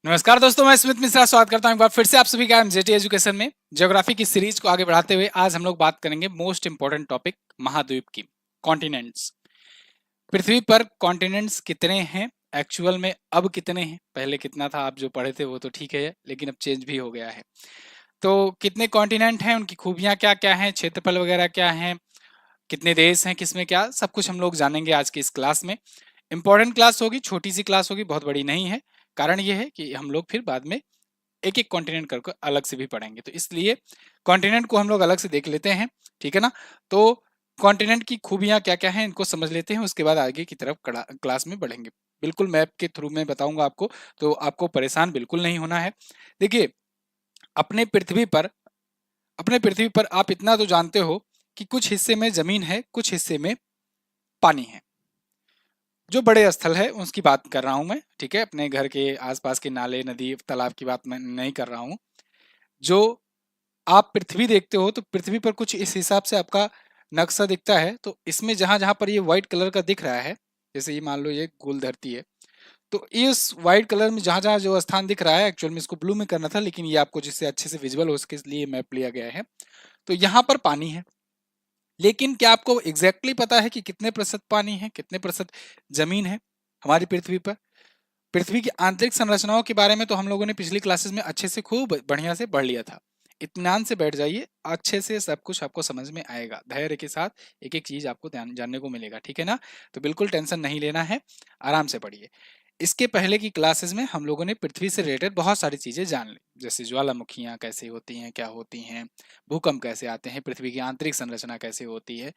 नमस्कार दोस्तों, मैं स्मित मिश्रा स्वागत करता हूं एक बार फिर से आप सभी का एमजेटी एजुकेशन में। ज्योग्राफी की सीरीज को आगे बढ़ाते हुए आज हम लोग बात करेंगे मोस्ट इंपोर्टेंट टॉपिक महाद्वीप की, कॉन्टिनेंट्स। पृथ्वी पर कॉन्टिनेंट्स कितने हैं, एक्चुअल में अब कितने हैं, पहले कितना था आप जो पढ़े थे वो तो ठीक है, लेकिन अब चेंज भी हो गया है। तो कितने कॉन्टिनेंट हैं, उनकी खूबियां क्या क्या हैं, क्षेत्रफल वगैरह क्या हैं, कितने देश हैं, किसमें क्या, सब कुछ हम लोग जानेंगे आज की इस क्लास में। इंपॉर्टेंट क्लास होगी, छोटी सी क्लास होगी, बहुत बड़ी नहीं है। कारण ये है कि हम लोग फिर बाद में एक एक कॉन्टिनेंट करके अलग से भी पढ़ेंगे, तो इसलिए कॉन्टिनेंट को हम लोग अलग से देख लेते हैं, ठीक है ना। तो कॉन्टिनेंट की खूबियां क्या क्या हैं इनको समझ लेते हैं, उसके बाद आगे की तरफ क्लास में बढ़ेंगे। बिल्कुल मैप के थ्रू में बताऊंगा आपको, तो आपको परेशान बिल्कुल नहीं होना है। देखिए, अपने पृथ्वी पर अपने पृथ्वी पर आप इतना तो जानते हो कि कुछ हिस्से में जमीन है, कुछ हिस्से में पानी है। जो बड़े स्थल है उसकी बात कर रहा हूं मैं, ठीक है। अपने घर के आसपास के नाले, नदी, तालाब की बात मैं नहीं कर रहा हूं। जो आप पृथ्वी देखते हो तो पृथ्वी पर कुछ इस हिसाब से आपका नक्शा दिखता है। तो इसमें जहां जहां पर ये व्हाइट कलर का दिख रहा है, जैसे ये मान लो ये गोल धरती है, तो इस व्हाइट कलर में जहां जहां जो स्थान दिख रहा है, एक्चुअल में इसको ब्लू में करना था, लेकिन ये आपको जिससे अच्छे से विजुअल हो उसके लिए मैप लिया गया है। तो यहाँ पर पानी है, लेकिन क्या आपको एग्जैक्टली पता है कि कितने प्रतिशत पानी है, कितने प्रतिशत जमीन है हमारी पृथ्वी पर। पृथ्वी की आंतरिक संरचनाओं के बारे में तो हम लोगों ने पिछली क्लासेस में अच्छे से खूब बढ़िया से पढ़ लिया था। इत्मीनान से बैठ जाइए, अच्छे से सब कुछ आपको समझ में आएगा, धैर्य के साथ एक एक चीज आपको ध्यान जानने को मिलेगा, ठीक है ना। तो बिल्कुल टेंशन नहीं लेना है, आराम से पढ़िए। इसके पहले की क्लासेस में हम लोगों ने पृथ्वी से रिलेटेड बहुत सारी चीजें जान ली, जैसे ज्वालामुखियां कैसे होती हैं, क्या होती हैं, भूकंप कैसे आते हैं, पृथ्वी की आंतरिक संरचना कैसे होती है।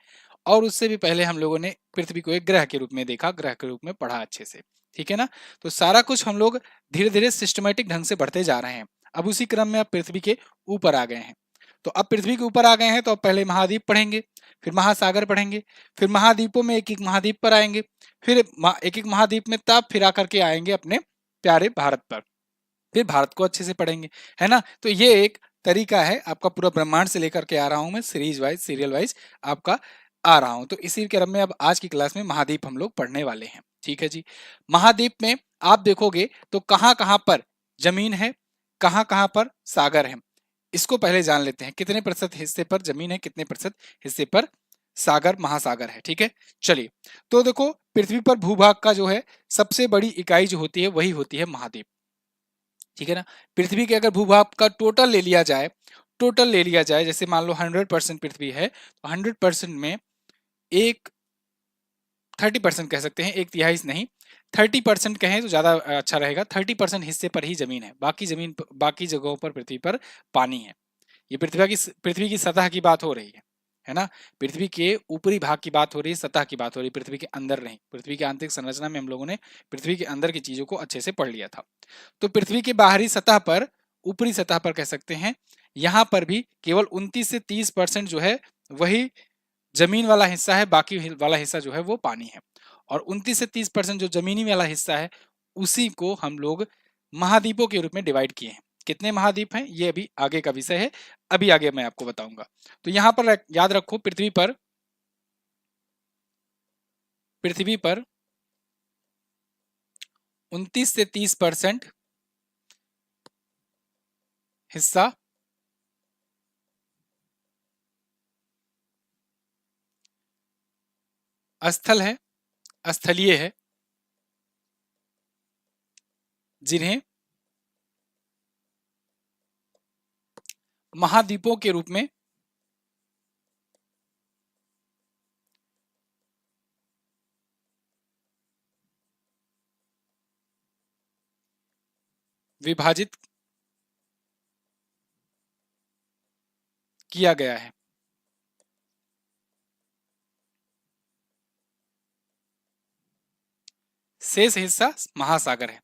और उससे भी पहले हम लोगों ने पृथ्वी को एक ग्रह के रूप में देखा, ग्रह के रूप में पढ़ा अच्छे से, ठीक है ना। तो सारा कुछ हम लोग धीरे धीरे सिस्टमेटिक ढंग से बढ़ते जा रहे हैं। अब उसी क्रम में अब पृथ्वी के ऊपर आ गए हैं। तो अब पृथ्वी के ऊपर आ गए हैं तो अब पहले महाद्वीप पढ़ेंगे, फिर महासागर पढ़ेंगे, फिर महाद्वीपों में एक एक महाद्वीप पर आएंगे, फिर एक एक महाद्वीप में तब फिर आकर के आएंगे अपने प्यारे भारत पर, फिर भारत को अच्छे से पढ़ेंगे, है ना। तो ये एक तरीका है, आपका पूरा ब्रह्मांड से लेकर के आ रहा हूं मैं, सीरीज वाइज, सीरियल वाइज आपका आ रहा हूं। तो इसी क्रम में अब आज की क्लास में महाद्वीप हम लोग पढ़ने वाले हैं, ठीक है जी। महाद्वीप में आप देखोगे तो कहां कहां पर जमीन है, कहां कहां पर सागर है। इसको पहले जान लेते हैं, कितने प्रतिशत हिस्से पर जमीन है, कितने प्रतिशत हिस्से पर सागर, महासागर है, ठीक है। चलिए, तो देखो, पृथ्वी पर भूभाग का जो है सबसे बड़ी इकाई जो होती है वही होती है महाद्वीप, ठीक है ना। पृथ्वी के अगर भूभाग का टोटल ले लिया जाए, जैसे मान लो 100% पृथ्वी है, तो 100% में एक 30% कह सकते हैं, एक तिहाई नहीं, 30% कहें तो ज्यादा अच्छा रहेगा। 30% हिस्से पर ही जमीन है, बाकी जगहों पर पृथ्वी पर पानी है। ये पृथ्वी की सतह की बात हो रही है ना। पृथ्वी के ऊपरी भाग की बात हो रही है, सतह की बात हो रही है, पृथ्वी के अंदर नहीं। पृथ्वी की आंतरिक संरचना में हम लोगों ने पृथ्वी के अंदर की चीजों को अच्छे से पढ़ लिया था। तो पृथ्वी के बाहरी सतह पर, ऊपरी सतह पर कह सकते हैं, यहां पर भी केवल 29 से 30% जो है वही जमीन वाला हिस्सा है, बाकी वाला हिस्सा जो है वो पानी है। और 29 से 30% जो जमीनी वाला हिस्सा है उसी को हम लोग महाद्वीपों के रूप में डिवाइड किए हैं। कितने महाद्वीप हैं ये अभी आगे का विषय है, अभी आगे मैं आपको बताऊंगा। तो यहां पर याद रखो, पृथ्वी पर 29 से 30% हिस्सा स्थल है, स्थलीय है, जिन्हें महाद्वीपों के रूप में विभाजित किया गया है। शेष हिस्सा महासागर है।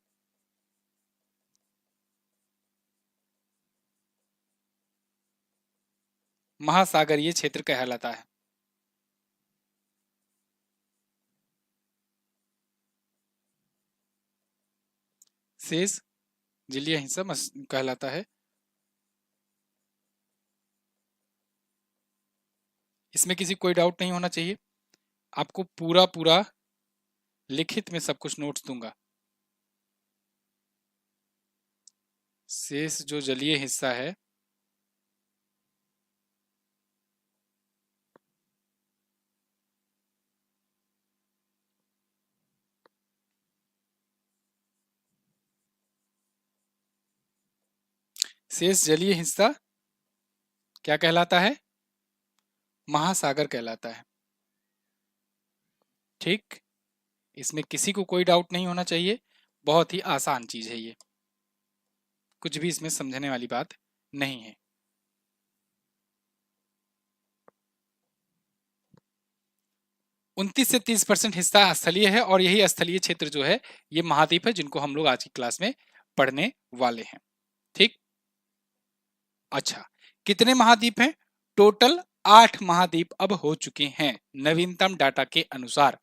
महासागरीय क्षेत्र कहलाता है। शेष जलीय हिस्सा कहलाता है। इसमें किसी कोई डाउट नहीं होना चाहिए, आपको पूरा पूरा लिखित में सब कुछ नोट्स दूंगा। शेष जो जलीय हिस्सा है शेष जलीय हिस्सा क्या कहलाता है? महासागर कहलाता है। ठीक, इसमें किसी को कोई डाउट नहीं होना चाहिए, बहुत ही आसान चीज है ये, कुछ भी इसमें समझने वाली बात नहीं है। 29 से 30% हिस्सा स्थलीय है और यही स्थलीय क्षेत्र जो है ये महाद्वीप है जिनको हम लोग आज की क्लास में पढ़ने वाले हैं। ठीक, अच्छा, कितने महाद्वीप हैं? टोटल 8 महाद्वीप अब हो चुके हैं नवीनतम डाटा के अनुसार।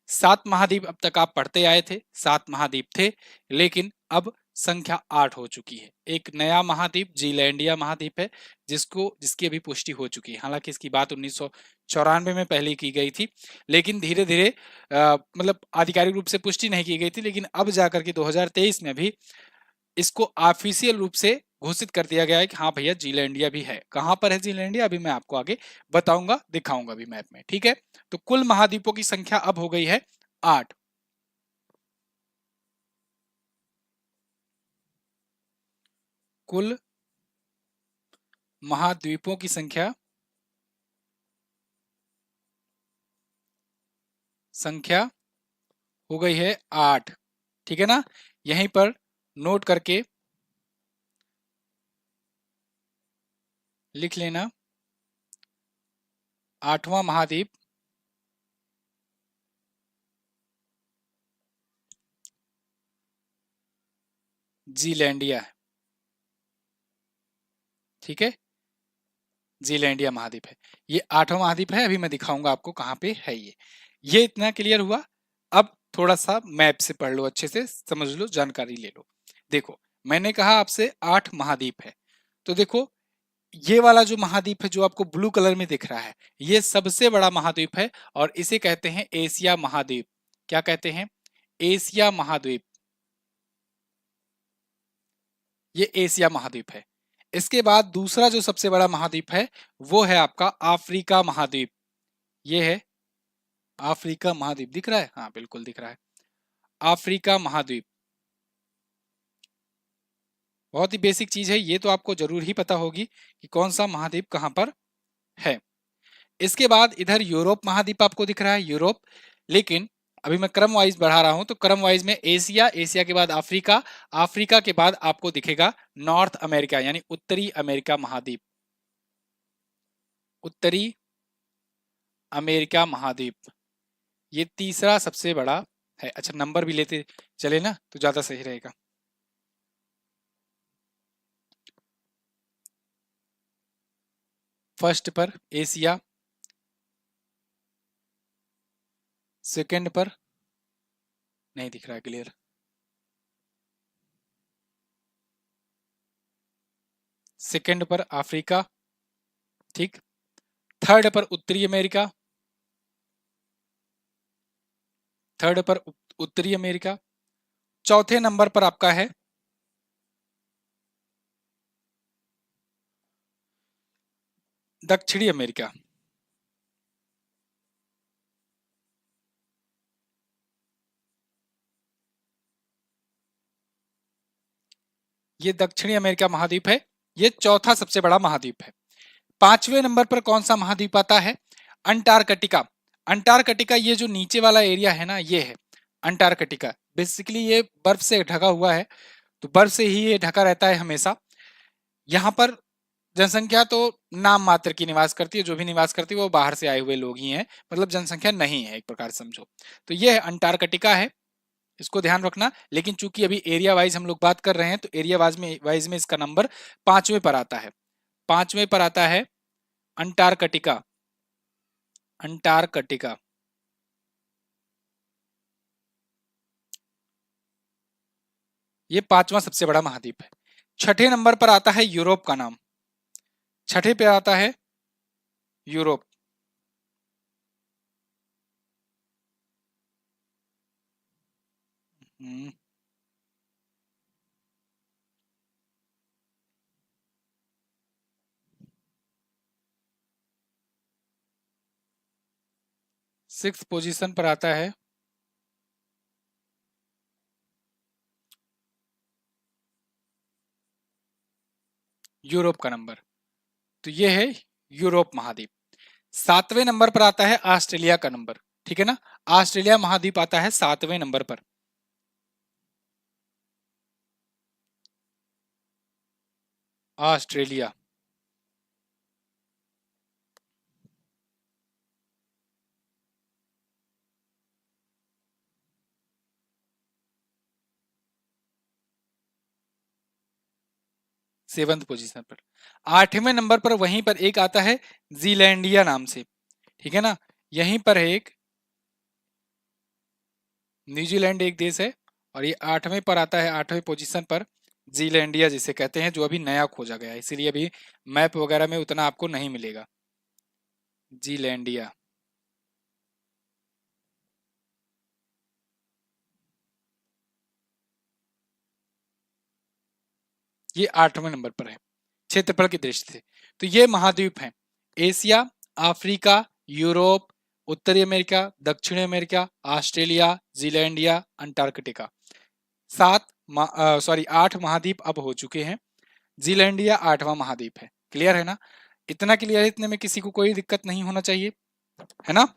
7 महाद्वीप अब तक आप पढ़ते आए थे, 7 महाद्वीप थे, लेकिन अब संख्या 8 हो चुकी है। एक नया महाद्वीप जीलैंडिया महाद्वीप है जिसकी अभी पुष्टि हो चुकी है। हालांकि इसकी बात 1994 में पहले की गई थी, लेकिन धीरे धीरे मतलब आधिकारिक रूप से पुष्टि नहीं की गई थी, लेकिन अब जाकर के 2023 में भी इसको ऑफिशियल रूप से घोषित कर दिया गया है कि हाँ भैया जीलैंडिया भी है। कहां पर है जीलैंडिया अभी मैं आपको आगे बताऊंगा, दिखाऊंगा भी मैप में। ठीक है, तो कुल महाद्वीपों की संख्या अब हो गई है 8। कुल महाद्वीपों की संख्या हो गई है 8। ठीक है ना, यहीं पर नोट करके लिख लेना, 8वां महाद्वीप जीलैंडिया है। ठीक है, जीलैंडिया महाद्वीप है, ये 8वां महाद्वीप है। अभी मैं दिखाऊंगा आपको कहां पे है ये इतना क्लियर हुआ। अब थोड़ा सा मैप से पढ़ लो, अच्छे से समझ लो, जानकारी ले लो। देखो, मैंने कहा आपसे 8 महाद्वीप है, तो देखो ये वाला जो महाद्वीप है जो आपको ब्लू कलर में दिख रहा है, ये सबसे बड़ा महाद्वीप है और इसे कहते हैं एशिया महाद्वीप। क्या कहते हैं? एशिया महाद्वीप। ये एशिया महाद्वीप है। इसके बाद दूसरा जो सबसे बड़ा महाद्वीप है वो है आपका अफ्रीका महाद्वीप। ये है अफ्रीका महाद्वीप, दिख रहा है? हाँ बिल्कुल दिख रहा है, अफ्रीका महाद्वीप। बहुत ही बेसिक चीज है ये, तो आपको जरूर ही पता होगी कि कौन सा महाद्वीप कहां पर है। इसके बाद इधर यूरोप महाद्वीप आपको दिख रहा है, यूरोप। लेकिन अभी मैं क्रम वाइज बढ़ा रहा हूं, तो क्रम वाइज में एशिया, एशिया के बाद अफ्रीका, अफ्रीका के बाद आपको दिखेगा नॉर्थ अमेरिका यानी उत्तरी अमेरिका महाद्वीप, उत्तरी अमेरिका महाद्वीप। ये तीसरा सबसे बड़ा है। अच्छा, नंबर भी लेते चले ना तो ज्यादा सही रहेगा। फर्स्ट पर एशिया, सेकंड पर नहीं दिख रहा है क्लियर, सेकंड पर अफ्रीका। ठीक, थर्ड पर उत्तरी अमेरिका, थर्ड पर उत्तरी अमेरिका। चौथे नंबर पर आपका है दक्षिणी अमेरिका। ये दक्षिणी अमेरिका महाद्वीप है, ये चौथा सबसे बड़ा महाद्वीप है। पांचवें नंबर पर कौन सा महाद्वीप आता है? अंटार्कटिका। अंटार्कटिका, ये जो नीचे वाला एरिया है ना, ये है अंटार्कटिका। बेसिकली ये बर्फ से ढका हुआ है, तो बर्फ से ही ये ढका रहता है हमेशा। यहाँ पर जनसंख्या तो नाम मात्र की निवास करती है, जो भी निवास करती है वो बाहर से आए हुए लोग ही हैं, मतलब जनसंख्या नहीं है एक प्रकार से समझो। तो ये अंटार्कटिका है, इसको ध्यान रखना। लेकिन चूंकि अभी एरिया वाइज हम लोग बात कर रहे हैं, तो एरिया वाइज में इसका नंबर पांचवें पर आता है, पांचवें पर आता है अंटार्कटिका। अंटार्कटिका ये पांचवा सबसे बड़ा महाद्वीप है। छठे नंबर पर आता है यूरोप का नाम, छठे पे आता है यूरोप। हम्म, 6 पोजीशन पर आता है यूरोप का नंबर, तो ये है यूरोप महाद्वीप। 7वें नंबर पर आता है ऑस्ट्रेलिया का नंबर, ठीक है ना। ऑस्ट्रेलिया महाद्वीप आता है 7वें नंबर पर। ऑस्ट्रेलिया, 7th पोजीशन पर। 8वें नंबर पर वहीं पर एक आता है जीलैंडिया नाम से, ठीक है ना। यहीं पर है एक न्यूजीलैंड एक देश है, और ये 8वें पर आता है, 8वें पोजीशन पर जीलैंडिया जिसे कहते हैं, जो अभी नया खोजा गया है, इसीलिए अभी मैप वगैरह में उतना आपको नहीं मिलेगा। जीलैंडिया, ये 8वें नंबर पर है क्षेत्रफल की दृष्टि से। तो ये महाद्वीप हैं, एशिया, अफ्रीका, यूरोप, उत्तरी अमेरिका, दक्षिणी अमेरिका, ऑस्ट्रेलिया, जीलैंडिया, अंटार्कटिका। 8 महाद्वीप अब हो चुके हैं। जीलैंडिया 8वां महाद्वीप है। क्लियर है ना। इतना क्लियर है, इतने में किसी को कोई दिक्कत नहीं होना चाहिए, है ना।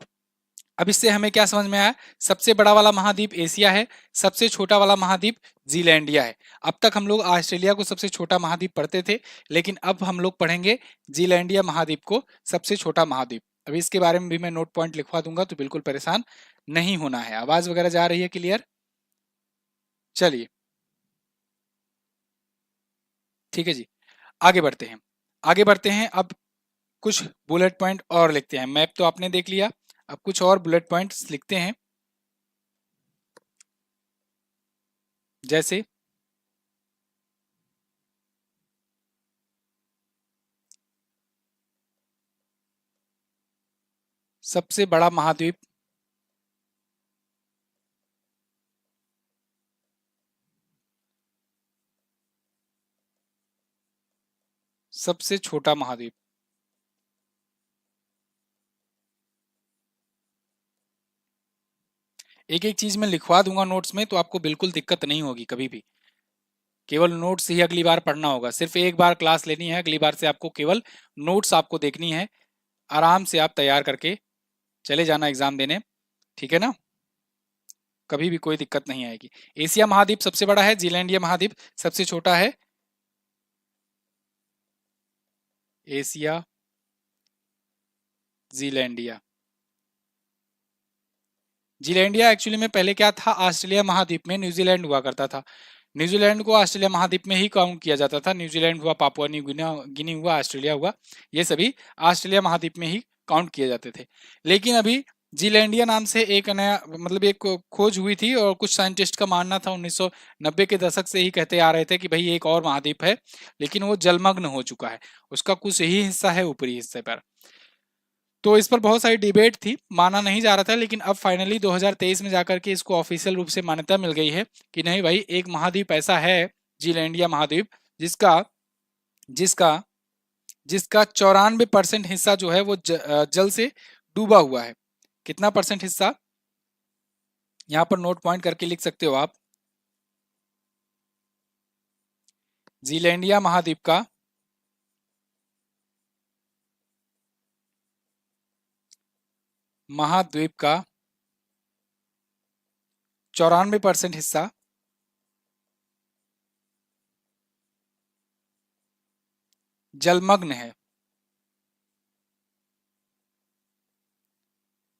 अब इससे हमें क्या समझ में आया, सबसे बड़ा वाला महाद्वीप एशिया है, सबसे छोटा वाला महाद्वीप जीलैंडिया है। अब तक हम लोग ऑस्ट्रेलिया को सबसे छोटा महाद्वीप पढ़ते थे, लेकिन अब हम लोग पढ़ेंगे जीलैंडिया महाद्वीप को सबसे छोटा महाद्वीप। अभी इसके बारे में भी मैं नोट पॉइंट लिखवा दूंगा, तो बिल्कुल परेशान नहीं होना है। आवाज वगैरह जा रही है क्लियर। चलिए ठीक है जी, आगे बढ़ते हैं। आगे बढ़ते हैं, अब कुछ बुलेट पॉइंट और लिखते हैं। मैप तो आपने देख लिया, अब कुछ और बुलेट पॉइंट्स लिखते हैं। जैसे सबसे बड़ा महाद्वीप, सबसे छोटा महाद्वीप। एक एक चीज मैं लिखवा दूंगा नोट्स में, तो आपको बिल्कुल दिक्कत नहीं होगी कभी भी। केवल नोट्स ही अगली बार पढ़ना होगा, सिर्फ एक बार क्लास लेनी है, अगली बार से आपको केवल नोट्स आपको देखनी है। आराम से आप तैयार करके चले जाना एग्जाम देने, ठीक है ना। कभी भी कोई दिक्कत नहीं आएगी। एशिया महाद्वीप सबसे बड़ा है, जीलैंडिया महाद्वीप सबसे छोटा है। Asia, Zealandia. जीलैंडिया एक्चुअली में पहले क्या था, ऑस्ट्रेलिया महाद्वीप में न्यूजीलैंड हुआ करता था। न्यूजीलैंड को ऑस्ट्रेलिया महाद्वीप में ही काउंट किया जाता था। न्यूजीलैंड हुआ, पापुआ न्यू गिनी हुआ, ऑस्ट्रेलिया हुआ, ये सभी ऑस्ट्रेलिया महाद्वीप में ही काउंट किए जाते थे। लेकिन अभी जीलैंडिया नाम से एक नया, मतलब एक खोज हुई थी, और कुछ साइंटिस्ट का मानना था, 1990 के दशक से ही कहते आ रहे थे कि भाई एक और महाद्वीप है, लेकिन वो जलमग्न हो चुका है, उसका कुछ ही हिस्सा है ऊपरी हिस्से पर। तो इस पर बहुत सारी डिबेट थी, माना नहीं जा रहा था, लेकिन अब फाइनली 2023 में जाकर के इसको ऑफिशियल रूप से मान्यता मिल गई है कि नहीं भाई, एक महाद्वीप ऐसा है, जीलैंडिया महाद्वीप, जिसका जिसका जिसका 94% हिस्सा जो है वो जल से डूबा हुआ है। कितना परसेंट हिस्सा, यहाँ पर नोट पॉइंट करके लिख सकते हो आप। जीलैंडिया महाद्वीप का 94% हिस्सा जलमग्न है,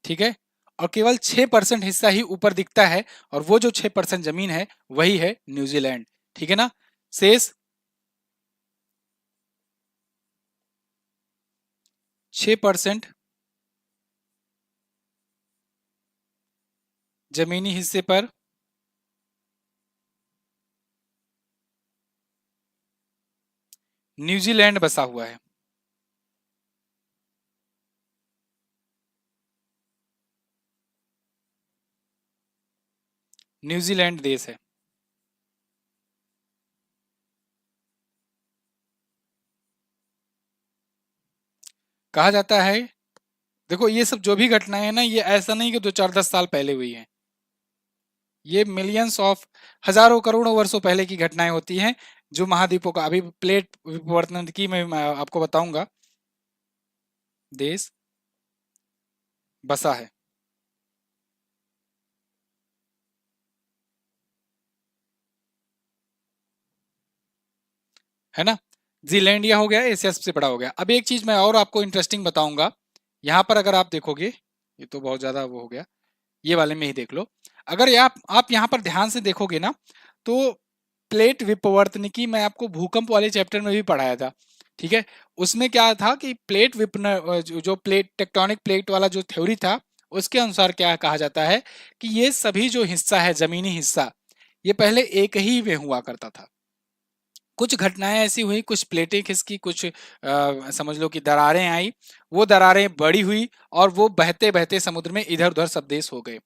ठीक है। और केवल 6% हिस्सा ही ऊपर दिखता है, और वो जो 6% जमीन है वही है न्यूजीलैंड, ठीक है ना। शेष 6% जमीनी हिस्से पर न्यूजीलैंड बसा हुआ है। न्यूजीलैंड देश है। कहा जाता है देखो ये सब जो भी घटनाएं हैं ना, ये ऐसा नहीं कि 2 4 10 साल पहले हुई है, ये मिलियंस ऑफ हजारों करोड़ों वर्षों पहले की घटनाएं होती हैं। जो महाद्वीपों का अभी प्लेट विवर्तन की मैं आपको बताऊंगा, देश बसा है ना। जीलैंडिया हो गया, एशिया सबसे बड़ा हो गया। अब एक चीज मैं और आपको इंटरेस्टिंग बताऊंगा, यहाँ पर अगर आप देखोगे, ये तो बहुत ज्यादा वो हो गया, ये वाले में ही देख लो। अगर आप यहाँ पर ध्यान से देखोगे ना, तो प्लेट विपवर्तनिकी मैं आपको भूकंप वाले चैप्टर में भी पढ़ाया था, ठीक है। उसमें क्या था कि प्लेट विपन जो प्लेट टेक्टोनिक प्लेट वाला जो थ्योरी था, उसके अनुसार क्या कहा जाता है कि ये सभी जो हिस्सा है, जमीनी हिस्सा, ये पहले एक ही में हुआ करता था। कुछ घटनाएं ऐसी हुई, कुछ प्लेटें खिसकी, कुछ समझ लो कि दरारें आई, वो दरारें बड़ी हुई और वो बहते बहते समुद्र में इधर उधर सब देश हो गए।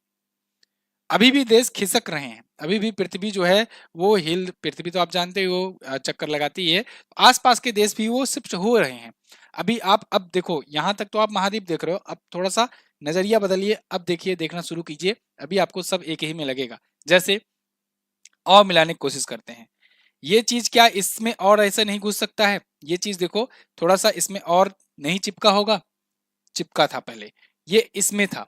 अभी भी देश खिसक रहे हैं, अभी भी पृथ्वी जो है वो हिल, पृथ्वी तो आप जानते हो चक्कर लगाती है, आसपास के देश भी वो शिफ्ट हो रहे हैं। अभी आप अब देखो, यहाँ तक तो आप महाद्वीप देख रहे हो, अब थोड़ा सा नजरिया बदलिए, अब देखिए, देखना शुरू कीजिए, अभी आपको सब एक ही में लगेगा। जैसे और मिलाने की कोशिश करते हैं, ये चीज क्या इसमें और ऐसा नहीं घुस सकता है? ये चीज देखो, थोड़ा सा इसमें और नहीं चिपका होगा? चिपका था पहले, ये इसमें था।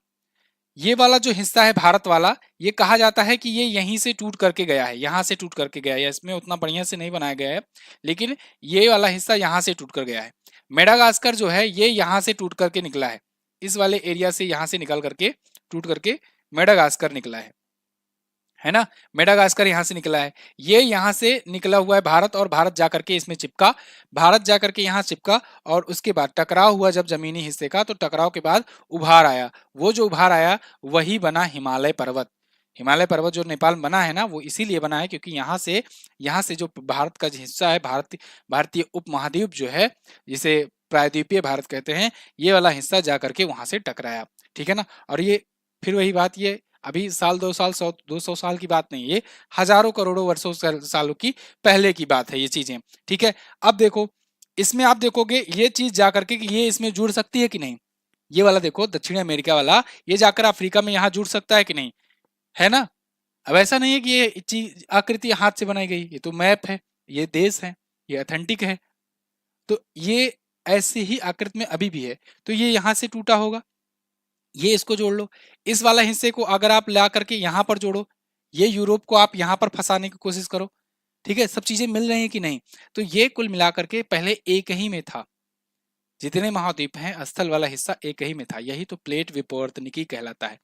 ये वाला जो हिस्सा है भारत वाला, ये कहा जाता है कि ये यहीं से टूट करके गया है, यहाँ से टूट करके गया है, इसमें उतना बढ़िया से नहीं बनाया गया है, लेकिन ये वाला हिस्सा यहाँ से टूट कर गया है। मेडागास्कर जो है ये यहाँ से टूट करके निकला है, इस वाले एरिया से यहाँ से निकल करके, टूट करके मेडागास्कर निकला है ना। मेडागास्कर यहाँ से निकला है, ये यहाँ से निकला हुआ है भारत, और भारत जाकर के इसमें चिपका, भारत जाकर के यहाँ चिपका, और उसके बाद टकराव हुआ जब जमीनी हिस्से का, तो टकराव के बाद उभार आया, वो जो उभार आया वही बना हिमालय पर्वत। हिमालय पर्वत जो नेपाल में बना है ना, वो इसीलिए बना है क्योंकि यहाँ से जो भारत का जो हिस्सा है, भारतीय उपमहाद्वीप जो है, जिसे प्रायद्वीपीय भारत कहते हैं, ये वाला हिस्सा जाकर के वहां से टकराया, ठीक है ना। और ये फिर वही बात, ये अभी साल 2 साल 100 200 साल की बात नहीं, ये हजारों करोड़ों वर्षों सालों की पहले की बात है ये चीजें, ठीक है। अब देखो, इसमें आप देखोगे ये चीज जाकर के कि ये इसमें जुड़ सकती है कि नहीं। ये वाला देखो, दक्षिण अमेरिका वाला, ये जाकर अफ्रीका में यहाँ जुड़ सकता है कि नहीं, है ना। अब ऐसा नहीं है कि ये चीज आकृति हाथ से बनाई गई, ये तो मैप है, ये देश है, ये अथेंटिक है। तो ये ऐसे ही आकृति में अभी भी है, तो ये यहाँ से टूटा होगा, ये इसको जोड़ लो, इस वाला हिस्से को अगर आप ला करके यहाँ पर जोड़ो, ये यूरोप को आप यहाँ पर फंसाने की कोशिश करो, ठीक है, सब चीजें मिल रही हैं कि नहीं। तो ये कुल मिलाकर के पहले एक ही में था, जितने महाद्वीप हैं स्थल वाला हिस्सा एक ही में था, यही तो प्लेट विपवर्तनिकी कहलाता है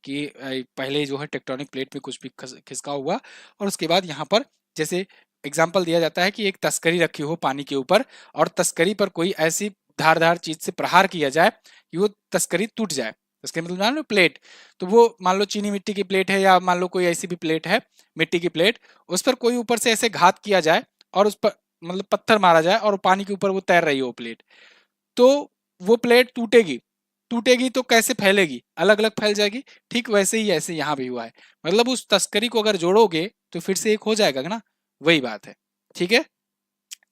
कि पहले जो है टेक्टोनिक प्लेट में कुछ भी खिसका हुआ, और उसके बाद यहाँ पर, जैसे एग्जाम्पल दिया जाता है कि एक तस्करी रखी हो पानी के ऊपर, और तस्करी पर कोई ऐसी धारदार चीज से प्रहार किया जाए कि वो तस्करी टूट जाए, इसके मतलब मान लो प्लेट, तो वो मान लो चीनी मिट्टी की प्लेट है, या मान लो कोई ऐसी भी प्लेट है, मिट्टी की प्लेट, उस पर कोई ऊपर से ऐसे घात किया जाए, और उस पर मतलब पत्थर मारा जाए, और पानी के ऊपर वो तैर रही हो प्लेट, तो वो प्लेट टूटेगी, टूटेगी तो कैसे फैलेगी, अलग अलग फैल जाएगी। ठीक वैसे ही ऐसे यहाँ भी हुआ है, मतलब उस तस्करी को अगर जोड़ोगे तो फिर से एक हो जाएगा ना, वही बात है, ठीक है।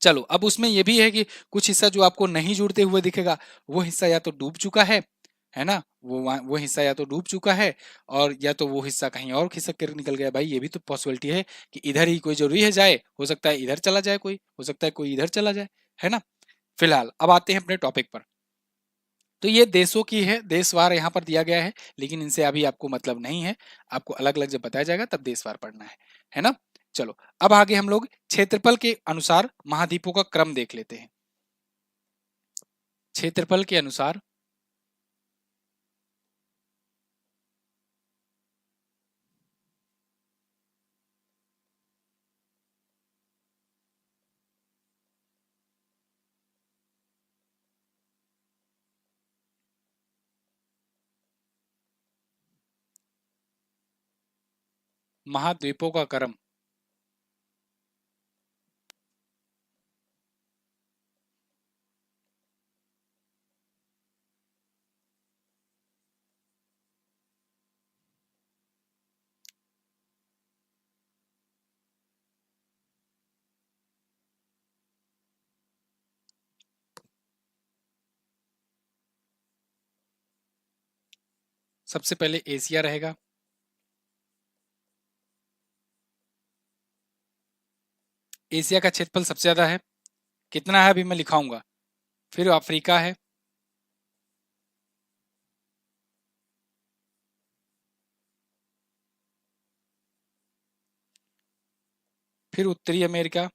चलो, अब उसमें ये भी है कि कुछ हिस्सा जो आपको नहीं जुड़ते हुए दिखेगा, वो हिस्सा या तो डूब चुका है ना, वो हिस्सा या तो डूब चुका है, और या तो वो हिस्सा कहीं और खिसक कर निकल गया। भाई ये भी तो पॉसिबिलिटी है कि इधर ही कोई जरूरी है जाए, हो सकता है इधर चला जाए कोई, हो सकता है कोई इधर चला जाए, है ना। फिलहाल अब आते हैं अपने टॉपिक पर। तो ये देशों की है, देशवार यहाँ पर दिया गया है, लेकिन इनसे अभी आपको मतलब नहीं है, आपको अलग अलग जब बताया जाएगा तब देशवार पढ़ना है ना। चलो, अब आगे हम लोग क्षेत्रफल के अनुसार महाद्वीपों का क्रम देख लेते हैं। क्षेत्रफल के अनुसार महाद्वीपों का क्रम। सबसे पहले एशिया रहेगा, एशिया का क्षेत्रफल सबसे ज्यादा है, कितना है अभी मैं लिखाऊंगा। फिर अफ्रीका है, फिर उत्तरी अमेरिका,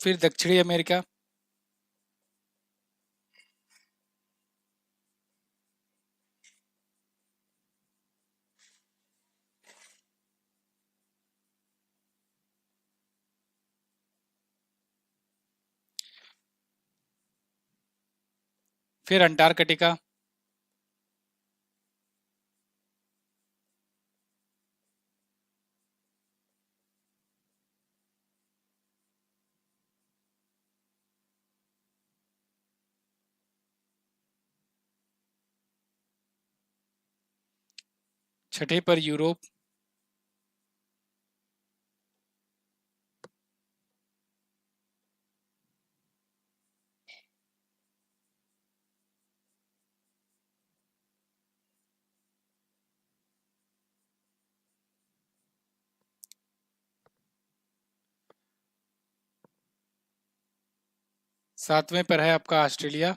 फिर दक्षिणी अमेरिका, फिर अंटार्कटिका, छठे पर यूरोप, सातवें पर है आपका ऑस्ट्रेलिया,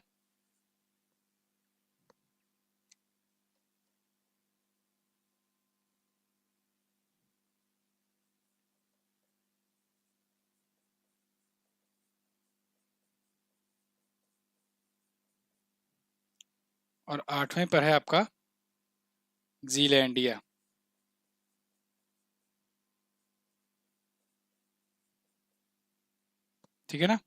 और आठवें पर है आपका जीलैंडिया। ठीक है ना।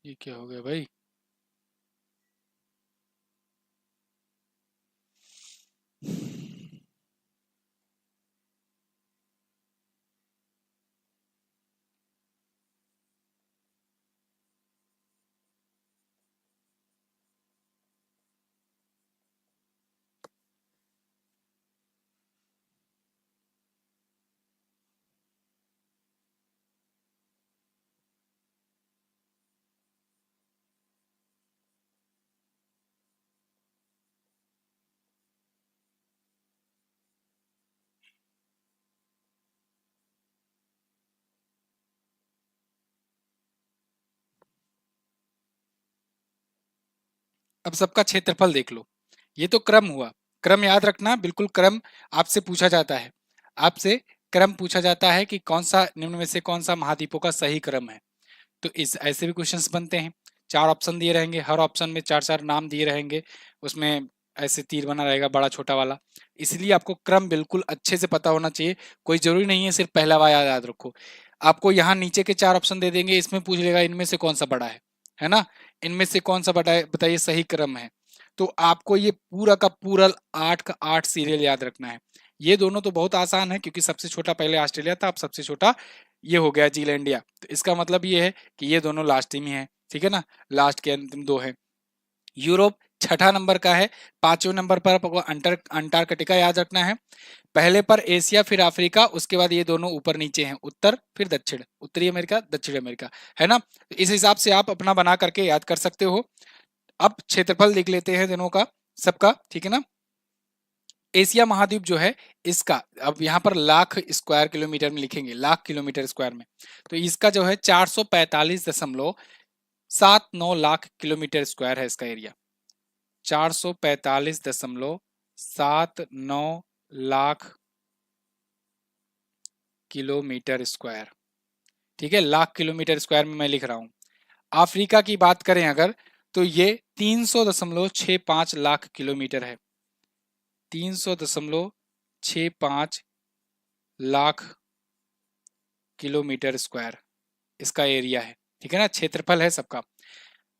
ये क्या हो गया भाई। अब सबका क्षेत्रफल देख लो। ये तो क्रम हुआ, क्रम याद रखना बिल्कुल, क्रम आपसे पूछा जाता है, आपसे क्रम पूछा जाता है कि कौन सा निम्न में से कौन सा महाद्वीपों का सही क्रम है। तो इस ऐसे भी क्वेश्चंस बनते हैं। चार ऑप्शन दिए रहेंगे, हर ऑप्शन में चार चार नाम दिए रहेंगे, उसमें ऐसे तीर बना रहेगा बड़ा छोटा वाला। इसलिए आपको क्रम बिल्कुल अच्छे से पता होना चाहिए। कोई जरूरी नहीं है सिर्फ पहला वाला याद रखो। आपको यहाँ नीचे के चार ऑप्शन दे देंगे, इसमें पूछ लेगा इनमें से कौन सा बड़ा है ना, इनमें से कौन सा बड़ा है बताइए, सही क्रम है। तो आपको ये पूरा का पूरा 8 का 8 सीरियल याद रखना है। ये दोनों तो बहुत आसान है, क्योंकि सबसे छोटा पहले ऑस्ट्रेलिया था, अब सबसे छोटा ये हो गया जीलैंडिया। तो इसका मतलब ये है कि ये दोनों लास्ट में है, ठीक है ना, लास्ट के अंतिम दो है। यूरोप छठा नंबर का है, पांचवें नंबर पर आपको अंटार्कटिका याद रखना है, पहले पर एशिया, फिर अफ्रीका, उसके बाद ये दोनों ऊपर नीचे हैं, उत्तर फिर दक्षिण, उत्तरी अमेरिका दक्षिण अमेरिका, है ना। तो इस हिसाब से आप अपना बना करके याद कर सकते हो। अब क्षेत्रफल देख लेते हैं दोनों का, सबका, ठीक है ना। एशिया महाद्वीप जो है इसका, अब यहाँ पर लाख स्क्वायर किलोमीटर में लिखेंगे, लाख किलोमीटर स्क्वायर में, तो इसका जो है 445.79 किलोमीटर स्क्वायर है इसका एरिया। 445.79 किलोमीटर स्क्वायर, ठीक है, लाख किलोमीटर स्क्वायर में मैं लिख रहा हूं। अफ्रीका की बात करें अगर, तो ये 300.65 लाख किलोमीटर है, 300.65 लाख किलोमीटर स्क्वायर इसका एरिया है, ठीक है ना, क्षेत्रफल है सबका।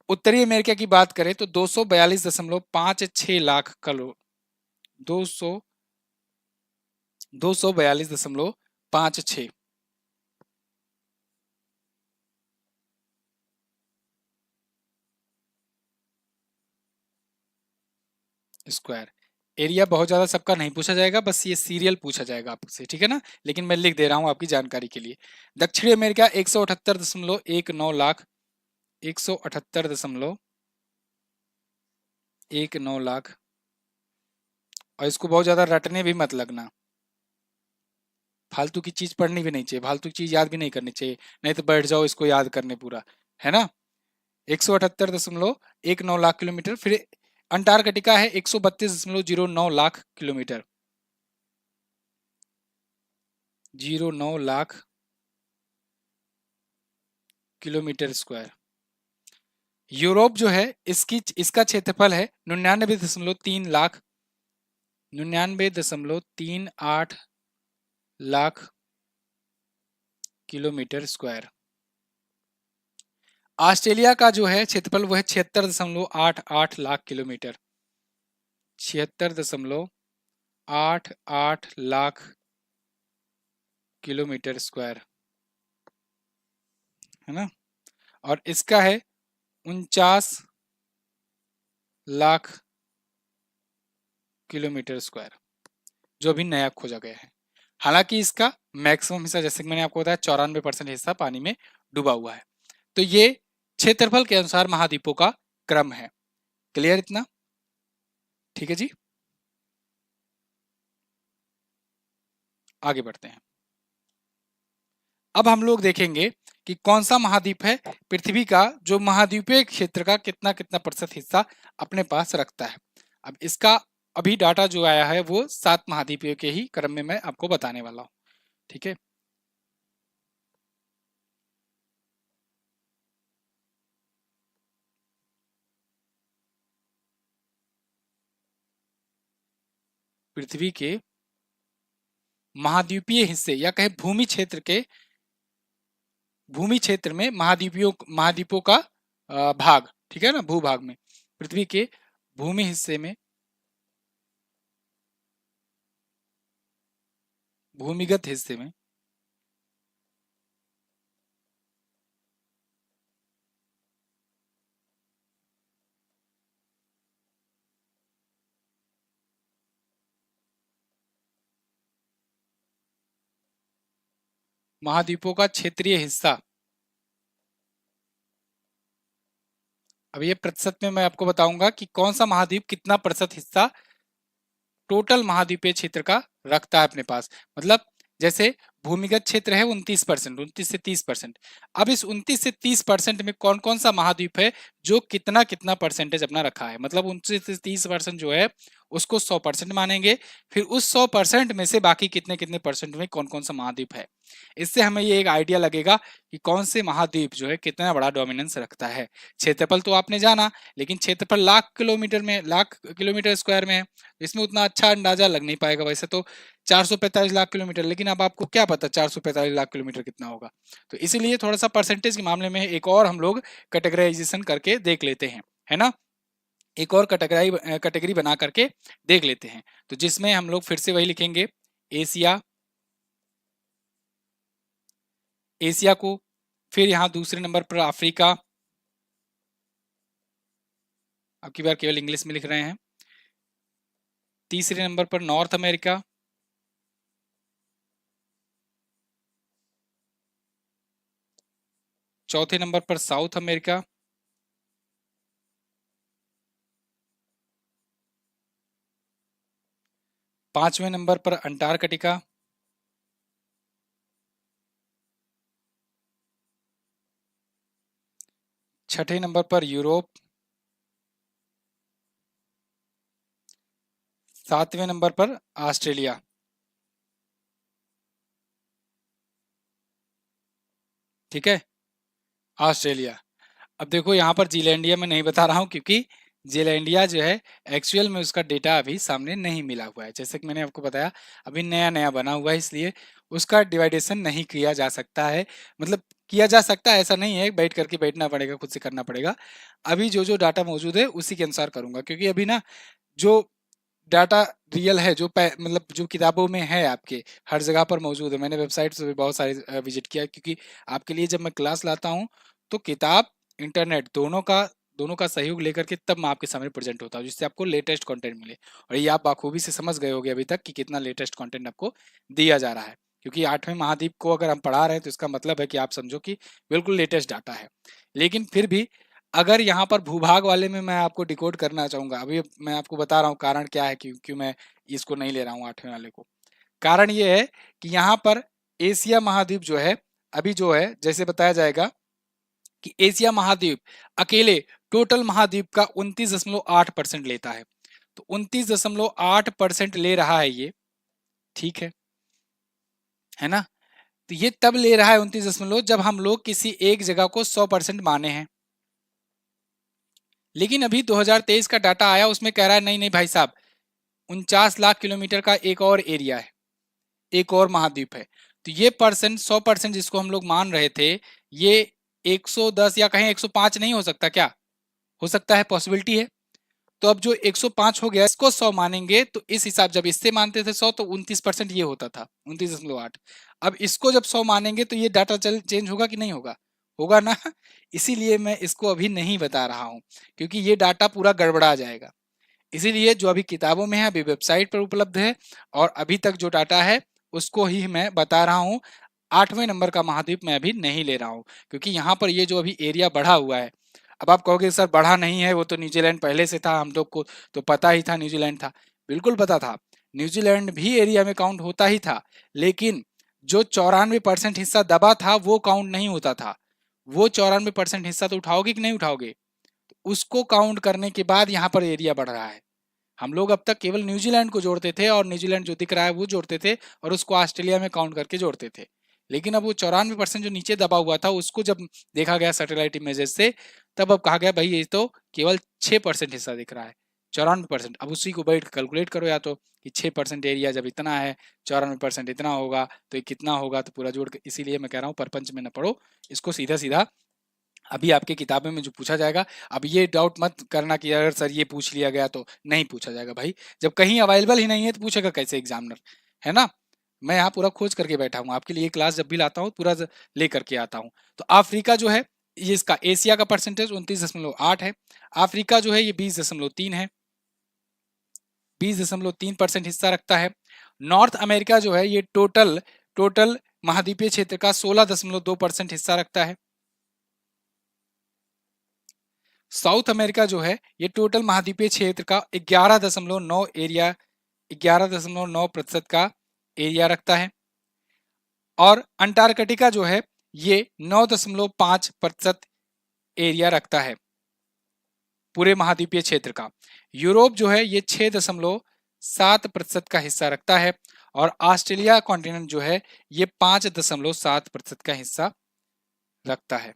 उत्तरी अमेरिका की बात करें तो 242.56 लाख किलो, 200 242 5 6 स्क्वायर। एरिया बहुत ज्यादा सबका नहीं पूछा जाएगा, बस ये सीरियल पूछा जाएगा आपसे, ठीक है ना। लेकिन मैं लिख दे रहा हूँ आपकी जानकारी के लिए। दक्षिणी अमेरिका 178.19 लाख, 178.19 लाख। और इसको बहुत ज्यादा रटने भी मत लगना, फालतू की चीज पढ़नी भी नहीं चाहिए, फालतू की चीज याद भी नहीं करनी चाहिए, नहीं तो बैठ जाओ इसको याद करने पूरा, है ना। 178.19 लाख किलोमीटर। फिर अंटार्कटिका है 132.09 lakh kilometre, 09 lakh kilometre square. Europe जो है इसका क्षेत्रफल है 99.3 lakh, 99.38 lakh kilometre square. Australia का जो है क्षेत्रफल वो है 76.88 lakh kilometre, 76.88 lakh kilometre square, है ना। और इसका है 49 लाख किलोमीटर स्क्वायर, जो अभी नया खोजा गया है। हालांकि इसका मैक्सिमम हिस्सा, जैसे कि मैंने आपको बताया, 94% हिस्सा पानी में डूबा हुआ है। तो ये क्षेत्रफल के अनुसार महाद्वीपों का क्रम है। क्लियर इतना? ठीक है जी, आगे बढ़ते हैं। अब हम लोग देखेंगे कि कौन सा महाद्वीप है पृथ्वी का जो महाद्वीपीय क्षेत्र का कितना कितना प्रतिशत हिस्सा अपने पास रखता है। अब इसका अभी डाटा जो आया है वो 7 महाद्वीपों के ही क्रम में मैं आपको बताने वाला हूँ, ठीक है। पृथ्वी के महाद्वीपीय हिस्से या कहे भूमि क्षेत्र में महाद्वीपों का भाग, ठीक है ना, भूभाग में, पृथ्वी के भूमि हिस्से में, भूमिगत हिस्से में महाद्वीपों का क्षेत्रीय हिस्सा। अब ये प्रतिशत में मैं आपको बताऊंगा कि कौन सा महाद्वीप कितना प्रतिशत हिस्सा टोटल महाद्वीपीय क्षेत्र का रखता है अपने पास। मतलब जैसे भूमिगत क्षेत्र है 29%, 29 से 30%। अब इस 29 से 30% में कौन कौन सा महाद्वीप है जो कितना कितना परसेंटेज अपना रखा है, मतलब 29 से 30% जो है उसको 100% मानेंगे। फिर उस 100% में से बाकी कितने कितने परसेंट में कौन कौन सा महाद्वीप है। इससे हमें ये एक आइडिया लगेगा कि कौन से महाद्वीप जो है कितना बड़ा डोमिनेंस रखता है। क्षेत्रफल तो आपने जाना, लेकिन क्षेत्रफल लाख किलोमीटर स्क्वायर में है, इसमें उतना अच्छा अंदाजा लग नहीं पाएगा। वैसे तो 445 लाख किलोमीटर, लेकिन अब आपको क्या पता 445 लाख किलोमीटर कितना होगा। तो इसीलिए थोड़ा सा परसेंटेज के मामले में एक और हम लोग कैटेगराइजेशन करके देख लेते हैं, है ना। एक और कैटेगरी बना करके देख लेते हैं, तो जिसमें हम लोग फिर से वही लिखेंगे, एशिया, एशिया को, फिर यहाँ दूसरे नंबर पर अफ्रीका, अब की बार केवल इंग्लिश में लिख रहे हैं, तीसरे नंबर पर नॉर्थ अमेरिका, चौथे नंबर पर साउथ अमेरिका, पांचवें नंबर पर अंटार्कटिका, छठे नंबर पर यूरोप, सातवें नंबर पर ऑस्ट्रेलिया, ठीक है, ऑस्ट्रेलिया। अब देखो यहाँ पर जीलैंडिया में नहीं बता रहा हूँ, क्योंकि जीलैंडिया जो है एक्चुअल में उसका डेटा अभी सामने नहीं मिला हुआ है। जैसे कि मैंने आपको बताया अभी नया नया बना हुआ है, इसलिए उसका डिवाइडेशन नहीं किया जा सकता है। मतलब किया जा सकता है, ऐसा नहीं है, बैठना पड़ेगा, खुद से करना पड़ेगा। अभी जो जो डाटा मौजूद है उसी के अनुसार करूंगा, क्योंकि अभी ना जो डाटा रियल है, जो मतलब जो किताबों में है आपके हर जगह पर मौजूद है। मैंने वेबसाइट से भी बहुत सारे विजिट किया, क्योंकि आपके लिए जब मैं क्लास लाता हूँ तो किताब इंटरनेट दोनों का सहयोग लेकर के तब मैं आपके सामने प्रेजेंट होता हूँ, जिससे आपको लेटेस्ट कंटेंट मिले। और ये आप बाखूबी से समझ गए होंगे अभी तक कि कितना लेटेस्ट कंटेंट आपको दिया जा रहा है, क्योंकि 8वें महाद्वीप को अगर हम पढ़ा रहे हैं तो इसका मतलब है कि आप समझो कि बिल्कुल लेटेस्ट डाटा है। लेकिन फिर भी अगर यहाँ पर भूभाग वाले में मैं आपको डिकोड करना चाहूंगा, अभी मैं आपको बता रहा हूँ कारण क्या है कि क्यों मैं इसको नहीं ले रहा हूँ 8वें वाले को। कारण ये है कि यहाँ पर एशिया महाद्वीप जो है, अभी जो है जैसे बताया जाएगा कि एशिया महाद्वीप अकेले टोटल महाद्वीप का 29.8% लेता है। तो 29.8% ले रहा है ये, ठीक है ना। तो ये तब ले रहा है 29 जब हम लोग किसी एक जगह को 100% माने हैं। लेकिन अभी 2023 का डाटा आया, उसमें कह रहा है नहीं नहीं भाई साहब, 49 लाख किलोमीटर का एक और एरिया है, एक और महाद्वीप है। तो ये परसेंट 100% जिसको हम लोग मान रहे थे, ये 110 या कहें 105 नहीं हो सकता क्या? हो सकता है, पॉसिबिलिटी है। तो अब जो 105 हो गया, इसको 100 मानेंगे तो इस हिसाब, जब इससे मानते थे 100 तो 29% ये होता था, 29.8। अब इसको जब 100 मानेंगे तो ये डाटा चेंज होगा कि नहीं होगा? होगा ना। इसीलिए मैं इसको अभी नहीं बता रहा हूं, क्योंकि ये डाटा पूरा गड़बड़ा जाएगा। इसीलिए जो अभी किताबों में है, अभी वेबसाइट पर उपलब्ध है, और अभी तक जो डाटा है उसको ही मैं बता रहा हूँ। 8वें नंबर का महाद्वीप मैं अभी नहीं ले रहा हूँ, क्योंकि यहाँ पर ये जो अभी एरिया बढ़ा हुआ है, अब आप कहोगे सर बढ़ा नहीं है, वो तो न्यूजीलैंड पहले से था, हम लोग को तो पता ही था न्यूजीलैंड था। बिल्कुल पता था, न्यूजीलैंड भी एरिया में काउंट होता ही था, लेकिन जो 94% हिस्सा दबा था वो काउंट नहीं होता था। वो 94% हिस्सा तो उठाओगे कि नहीं उठाओगे? उसको काउंट करने के बाद यहाँ पर एरिया बढ़ रहा है। हम लोग अब तक केवल न्यूजीलैंड को जोड़ते थे, और न्यूजीलैंड जो दिख रहा है वो जोड़ते थे, और उसको ऑस्ट्रेलिया में काउंट करके जोड़ते थे। लेकिन अब वो 94% जो नीचे दबा हुआ था, उसको जब देखा गया सैटेलाइट इमेजेस से, तब अब कहा गया भाई ये तो केवल 6% हिस्सा दिख रहा है। 94%, अब उसी को बैठ कैलकुलेट करो, या तो कि 6% एरिया जब इतना है, 94% इतना होगा, तो ये कितना होगा, तो पूरा जोड़ के। इसीलिए मैं कह रहा हूँ परपंच में न पढ़ो, इसको सीधा सीधा अभी आपके किताबों में जो पूछा जाएगा। अब ये डाउट मत करना कि अगर सर ये पूछ लिया गया, तो नहीं पूछा जाएगा भाई। जब कहीं अवेलेबल ही नहीं है तो पूछेगा कैसे एग्जामिनर, है ना। मैं यहाँ पूरा खोज करके बैठा हूँ आपके लिए, क्लास जब भी लाता हूँ पूरा ले करके आता हूँ। तो अफ्रीका जो है, ये इसका एशिया का परसेंटेज 29.8 है। अफ्रीका जो है ये 20.3 है, 20.3% हिस्सा रखता है। नॉर्थ अमेरिका जो है, ये टोटल टोटल महाद्वीपीय क्षेत्र का 16.2% हिस्सा रखता है। साउथ अमेरिका जो है, ये टोटल महाद्वीपीय क्षेत्र का 11.9% का एरिया रखता है। और अंटार्कटिका जो है, ये 9.5% एरिया रखता है पूरे महाद्वीपीय क्षेत्र का। यूरोप जो है, ये 6.7% का हिस्सा रखता है। और ऑस्ट्रेलिया कॉन्टिनेंट जो है, ये 5.7% का हिस्सा रखता है।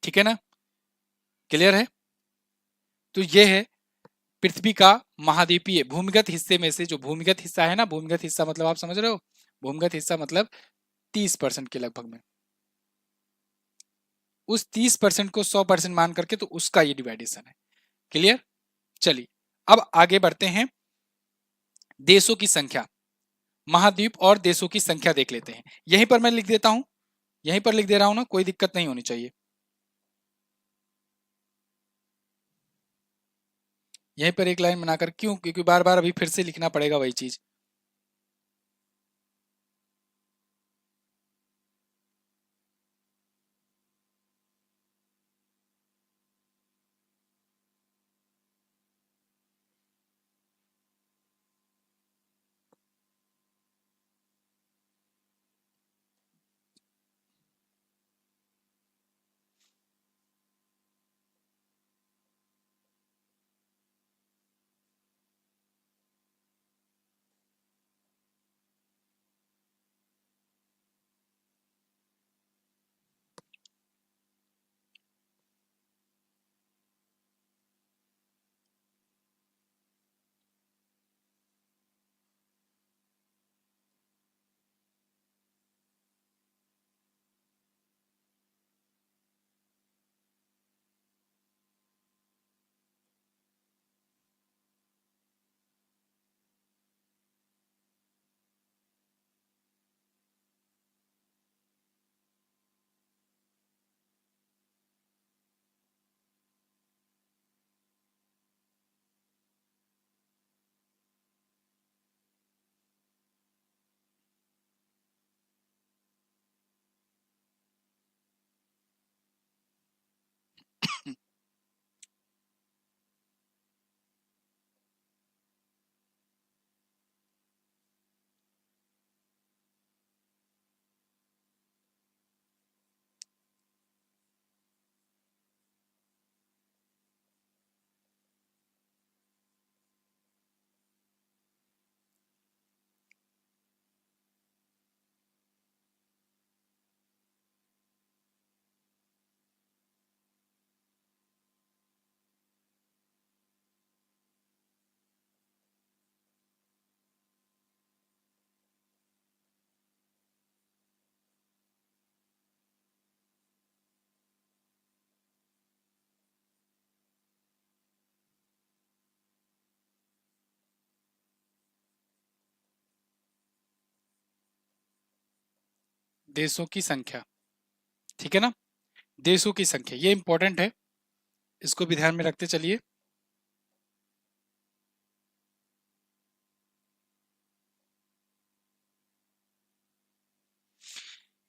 ठीक है ना, क्लियर है। तो ये है पृथ्वी का महाद्वीपीय भूमिगत हिस्से में से, जो भूमिगत हिस्सा है ना, भूमिगत हिस्सा मतलब आप समझ रहे हो, भूमिगत हिस्सा मतलब 30% के लगभग में, उस 30% को 100% मान करके, तो उसका ये डिवाइडेशन है। क्लियर। चलिए अब आगे बढ़ते हैं, देशों की संख्या, महाद्वीप और देशों की संख्या देख लेते हैं। यहीं पर मैं लिख देता हूं, यहीं पर लिख दे रहा हूं ना, कोई दिक्कत नहीं होनी चाहिए। यहीं पर एक लाइन बनाकर, क्यों? क्योंकि बार बार अभी फिर से लिखना पड़ेगा वही चीज। देशों की संख्या, ठीक है ना, देशों की संख्या, ये इंपॉर्टेंट है, इसको भी ध्यान में रखते चलिए।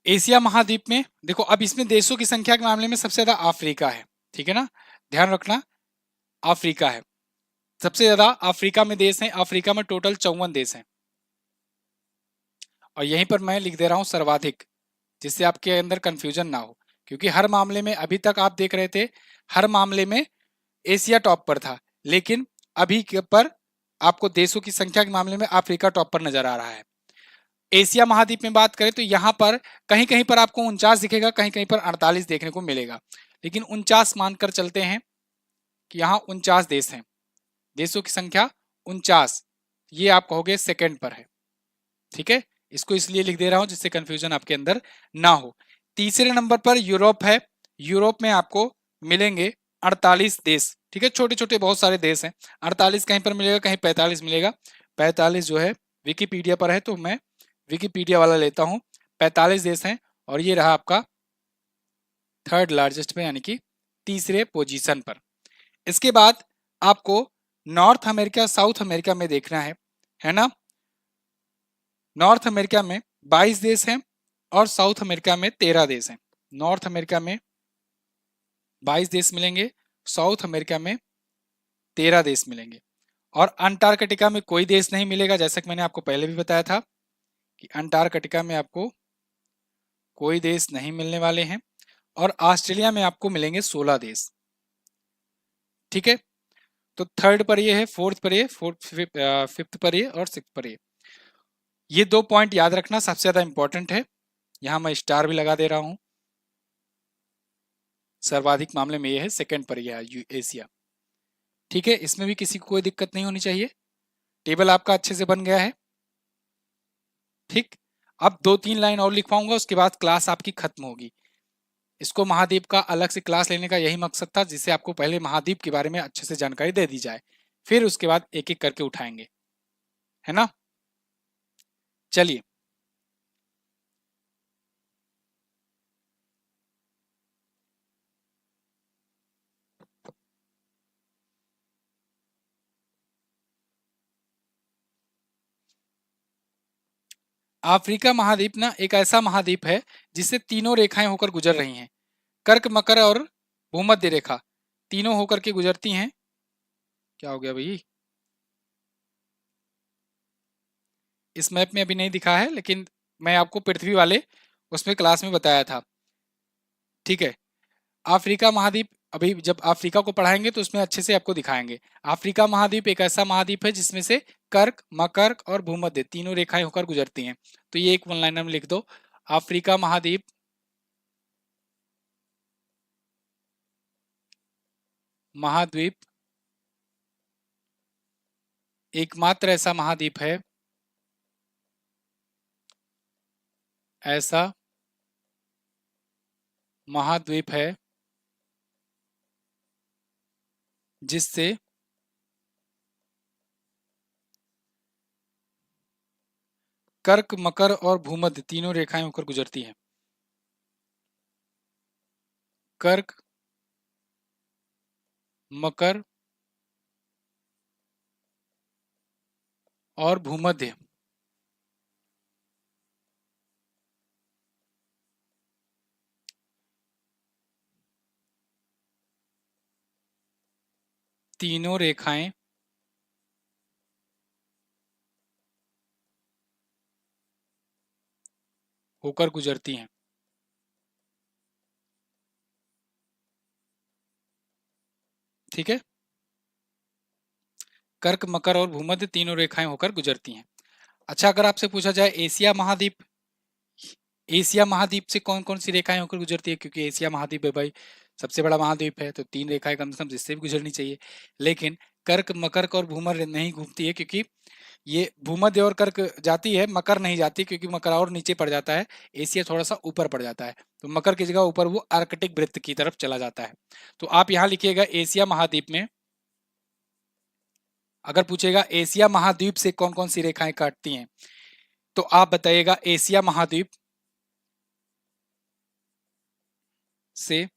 एशिया महाद्वीप में देखो, अब इसमें देशों की संख्या के मामले में सबसे ज्यादा अफ्रीका है, ठीक है ना, ध्यान रखना, अफ्रीका है सबसे ज्यादा। अफ्रीका में देश हैं, अफ्रीका में टोटल 54 देश हैं, और यहीं पर मैं लिख दे रहा हूं सर्वाधिक, जिससे आपके अंदर कंफ्यूजन ना हो, क्योंकि हर मामले में अभी तक आप देख रहे थे, हर मामले में एशिया टॉप पर था, लेकिन अभी के पर आपको देशों की संख्या के मामले में अफ्रीका टॉप पर नजर आ रहा है। एशिया महाद्वीप में बात करें तो यहाँ पर कहीं कहीं पर आपको 49 दिखेगा, कहीं कहीं पर 48 देखने को मिलेगा, लेकिन 49 मानकर चलते हैं कि यहाँ 49 देश हैं, देशों की संख्या 49, ये आप कहोगे सेकंड पर है, ठीक है, इसको इसलिए लिख दे रहा हूं जिससे कंफ्यूजन आपके अंदर ना हो। तीसरे नंबर पर यूरोप है, यूरोप में आपको मिलेंगे 48 देश, ठीक है, छोटे छोटे बहुत सारे देश हैं, 48 कहीं पर मिलेगा, कहीं 45 मिलेगा, 45 जो है विकिपीडिया पर है, तो मैं विकिपीडिया वाला लेता हूं, 45 देश हैं, और ये रहा आपका थर्ड लार्जेस्ट में, यानी कि तीसरे पोजीशन पर। इसके बाद आपको नॉर्थ अमेरिका साउथ अमेरिका में देखना है ना, नॉर्थ अमेरिका में 22 देश हैं और साउथ अमेरिका में 13 देश हैं। नॉर्थ अमेरिका में 22 देश मिलेंगे, साउथ अमेरिका में 13 देश मिलेंगे, और अंटार्कटिका में कोई देश नहीं मिलेगा, जैसा कि मैंने आपको पहले भी बताया था कि अंटार्कटिका में आपको कोई देश नहीं मिलने वाले हैं, और ऑस्ट्रेलिया में आपको मिलेंगे 16 देश, ठीक है। तो थर्ड पर ये है, फोर्थ पर ये, फिफ्थ पर ये, और सिक्स पर ये 2 पॉइंट याद रखना सबसे ज्यादा इंपॉर्टेंट है, यहां मैं स्टार भी लगा दे रहा हूं। सर्वाधिक मामले में ये है, सेकंड पर यह है एशिया, ठीक है, इसमें भी किसी को कोई दिक्कत नहीं होनी चाहिए, टेबल आपका अच्छे से बन गया है, ठीक। अब 2-3 लाइन और लिखवाऊंगा, उसके बाद क्लास आपकी खत्म होगी। इसको महाद्वीप का अलग से क्लास लेने का यही मकसद था, जिससे आपको पहले महाद्वीप के बारे में अच्छे से जानकारी दे दी जाए, फिर उसके बाद एक एक करके उठाएंगे, है ना। चलिए, अफ्रीका महाद्वीप ना एक ऐसा महाद्वीप है जिससे तीनों रेखाएं होकर गुजर रही हैं, कर्क मकर और भूमध्य रेखा तीनों होकर के गुजरती हैं। क्या हो गया भाई, इस मैप में अभी नहीं दिखा है, लेकिन मैं आपको पृथ्वी वाले उसमें क्लास में बताया था, ठीक है। अफ्रीका महाद्वीप, अभी जब अफ्रीका को पढ़ाएंगे तो उसमें अच्छे से आपको दिखाएंगे। अफ्रीका महाद्वीप एक ऐसा महाद्वीप है जिसमें से कर्क मकर और भूमध्य तीनों रेखाएं होकर गुजरती हैं, तो ये एक वन लाइनर में लिख दो, अफ्रीका महाद्वीप महाद्वीप एकमात्र ऐसा महाद्वीप है, ऐसा महाद्वीप है जिससे कर्क मकर और भूमध्य तीनों रेखाएं होकर गुजरती हैं। कर्क मकर और भूमध्य तीनों रेखाएं होकर गुजरती हैं, ठीक है, कर्क मकर और भूमध्य तीनों रेखाएं होकर गुजरती हैं। अच्छा, अगर आपसे पूछा जाए एशिया महाद्वीप, एशिया महाद्वीप से कौन कौन सी रेखाएं होकर गुजरती है, क्योंकि एशिया महाद्वीप है भाई, सबसे बड़ा महाद्वीप है, तो 3 रेखाएं कम से कम जिससे भी गुजरनी चाहिए, लेकिन कर्क मकर और भूमध्य नहीं घूमती है, क्योंकि ये भूमध्य और कर्क जाती है, मकर नहीं जाती, क्योंकि मकर और नीचे पड़ जाता है, एशिया थोड़ा सा ऊपर पड़ जाता है, तो मकर की जगह ऊपर वो आर्कटिक वृत्त की तरफ चला जाता है। तो आप यहाँ लिखिएगा एशिया महाद्वीप में, अगर पूछेगा एशिया महाद्वीप से कौन कौन सी रेखाएं काटती हैं, तो आप बताइएगा एशिया महाद्वीप से,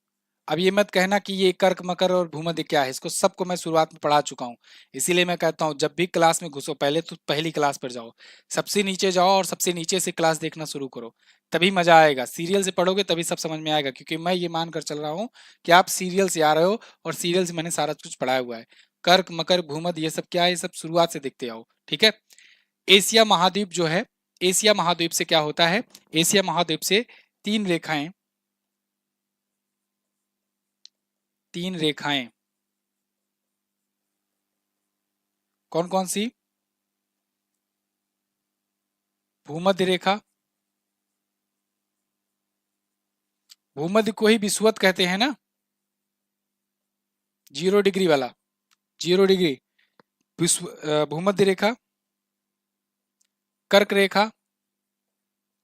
अब ये मत कहना कि ये कर्क मकर और भूमध्य क्या है, इसको सबको मैं शुरुआत में पढ़ा चुका हूँ। इसीलिए मैं कहता हूँ जब भी क्लास में घुसो पहले तो पहली क्लास पर जाओ, सबसे नीचे जाओ और सबसे नीचे से क्लास देखना शुरू करो, तभी मजा आएगा। सीरियल से पढ़ोगे तभी सब समझ में आएगा, क्योंकि मैं ये मानकर चल रहा हूँ कि आप सीरियल से आ रहे हो और सीरियल से मैंने सारा कुछ पढ़ाया हुआ है। कर्क मकर भूमध्य ये सब क्या है, ये सब शुरुआत से देखते आओ, ठीक है। एशिया महाद्वीप जो है, एशिया महाद्वीप से क्या होता है, एशिया महाद्वीप से तीन रेखाएं, तीन रेखाएं कौन कौन सी, भूमध्य रेखा, भूमध्य को ही विषुवत कहते हैं ना, 0 डिग्री वाला, 0 डिग्री, विश्व भूमध्य रेखा, कर्क रेखा,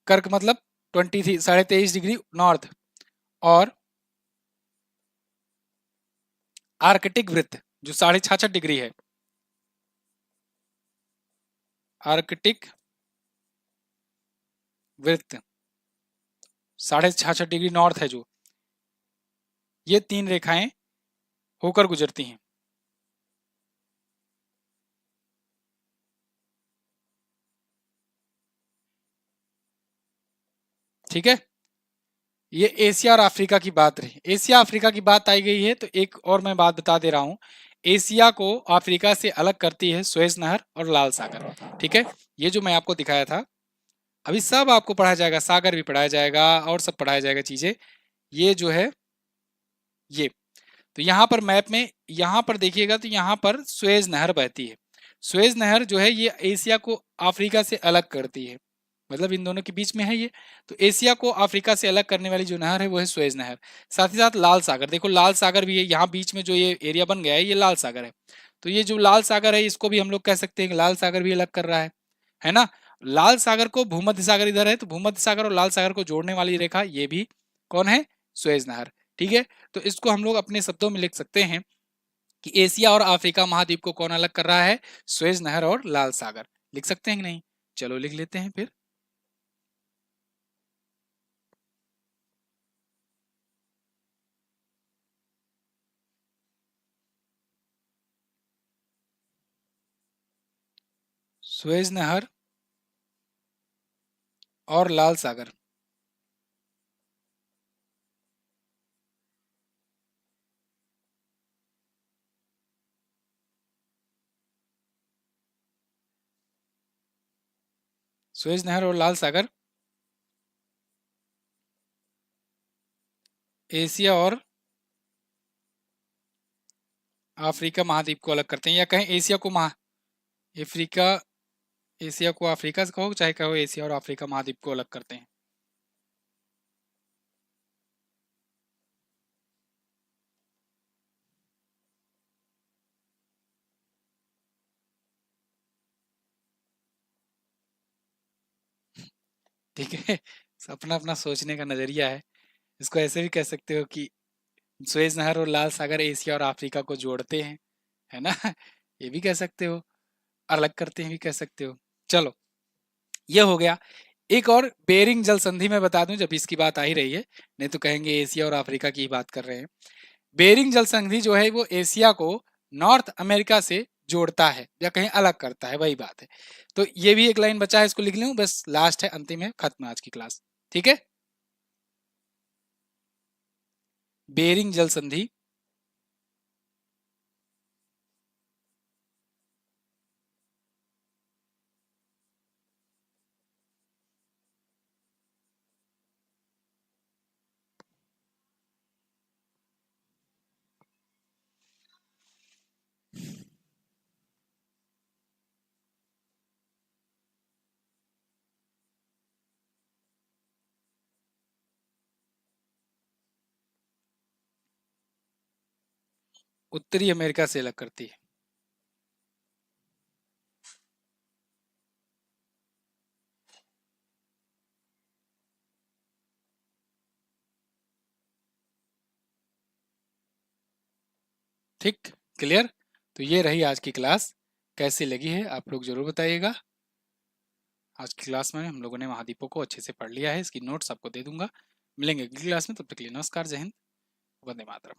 कर्क मतलब 23.5 डिग्री नॉर्थ, और आर्कटिक वृत्त जो 66.5 डिग्री है, आर्कटिक वृत्त 66.5 डिग्री नॉर्थ है जो, ये तीन रेखाएं होकर गुजरती हैं। ठीक है, ये एशिया और अफ्रीका की बात रही, एशिया अफ्रीका की बात आई गई है तो एक और मैं बात बता दे रहा हूं, एशिया को अफ्रीका से अलग करती है सुएज नहर और लाल सागर, ठीक है। ये जो मैं आपको दिखाया था, अभी सब आपको पढ़ाया जाएगा, सागर भी पढ़ाया जाएगा और सब पढ़ाया जाएगा चीजें, ये जो है ये, तो यहाँ पर मैप में यहाँ पर देखिएगा तो यहाँ पर सुएज नहर बहती है, सुएज नहर जो है ये एशिया को अफ्रीका से अलग करती है, मतलब इन दोनों के बीच में है ये, तो एशिया को अफ्रीका से अलग करने वाली जो नहर है वो है सुएज नहर। साथ ही साथ लाल सागर, देखो लाल सागर भी है, यहाँ बीच में जो ये एरिया बन गया है ये लाल सागर है, तो ये जो लाल सागर है इसको भी हम लोग कह सकते हैं कि लाल सागर भी अलग कर रहा है ना। लाल सागर को, भूमध्य सागर इधर है तो भूमध्य सागर और लाल सागर को जोड़ने वाली रेखा ये भी कौन है, सुएज नहर, ठीक है। तो इसको हम लोग अपने शब्दों में लिख सकते हैं कि एशिया और अफ्रीका महाद्वीप को कौन अलग कर रहा है, सुएज नहर और लाल सागर, लिख सकते हैं कि नहीं, चलो लिख लेते हैं फिर। सुएज नहर और लाल सागर, सुएज नहर और लाल सागर एशिया और अफ्रीका महाद्वीप को अलग करते हैं, या कहें एशिया को महा अफ्रीका, एशिया को अफ्रीका से कहो चाहे कहो एशिया और अफ्रीका महाद्वीप को अलग करते हैं। ठीक है, अपना अपना सोचने का नजरिया है, इसको ऐसे भी कह सकते हो कि सुएज नहर और लाल सागर एशिया और अफ्रीका को जोड़ते हैं, है ना ये भी कह सकते हो, अलग करते हैं भी कह सकते हो। चलो ये हो गया। एक और बेरिंग जल संधि में बता दूं जब इसकी बात आ ही रही है, नहीं तो कहेंगे एशिया और अफ्रीका की बात कर रहे हैं। बेरिंग जल संधि जो है वो एशिया को नॉर्थ अमेरिका से जोड़ता है या कहीं अलग करता है, वही बात है। तो ये भी एक लाइन बचा है, इसको लिख लूं, बस लास्ट है, अंतिम है, खत्म आज की क्लास, ठीक है। बेरिंग जल संधि उत्तरी अमेरिका से अलग करती है। ठीक, क्लियर। तो ये रही आज की क्लास, कैसी लगी है आप लोग जरूर बताइएगा। आज की क्लास में हम लोगों ने महाद्वीपों को अच्छे से पढ़ लिया है, इसकी नोट्स आपको दे दूंगा। मिलेंगे अगली क्लास में, तब तक के लिए नमस्कार, जय हिंद। वंदे मातरम।